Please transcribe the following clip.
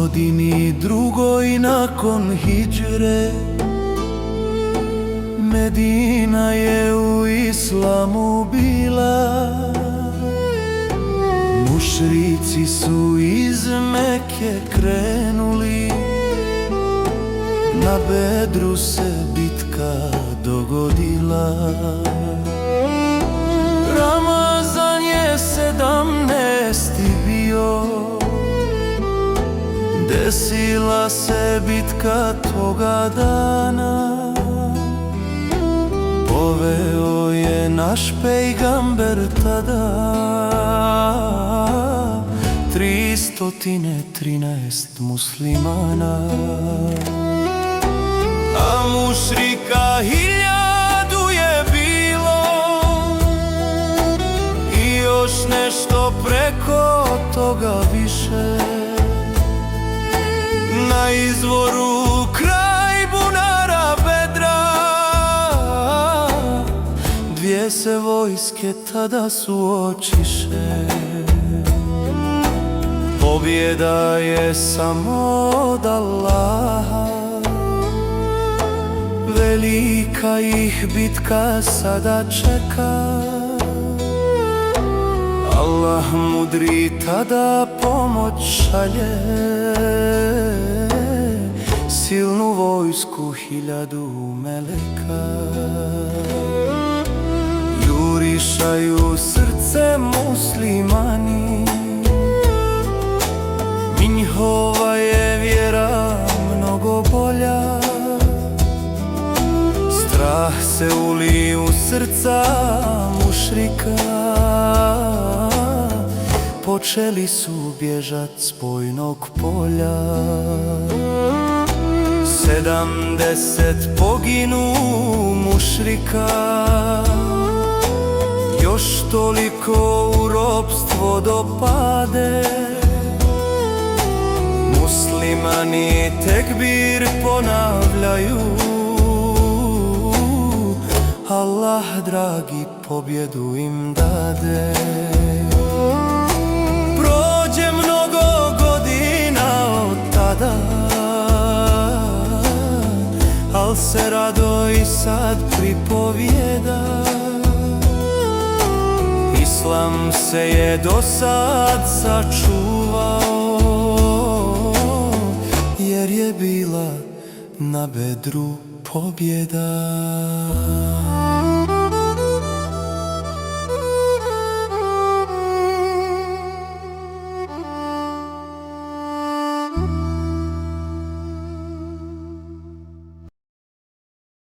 godini drugoj nakon hidžre, Medina je u islamu bila. Mušrici su iz Mekke krenuli, na Bedru se bitka dogodila. Ramazan je 17. bio, desila se bitka toga dana. Poveo je naš pejgamber tada 313 muslimana, a mušrika 1000 je bilo i još nešto preko toga više. Na izvoru kraj bunara Bedra dvije se vojske tada suočiše. Pobjeda je samo od Allaha, velika ih bitka sada čeka. Allah mudri tada pomoć šalje, silnu vojsku 1000 meleka. Jurišaju srce muslimani, njihova je vjera mnogo bolja. Strah se uli u srca mušrika, počeli su bježat s bojnog polja. 70 poginu mušrika, još toliko u ropstvo dopade. Muslimani tekbir ponavljaju, Allah dragi pobjedu im dade. Prođe mnogo godina od tada, al se rado i sad pripovijeda. Islam se je do sad sačuvao, jer je bila na Bedru pobjeda.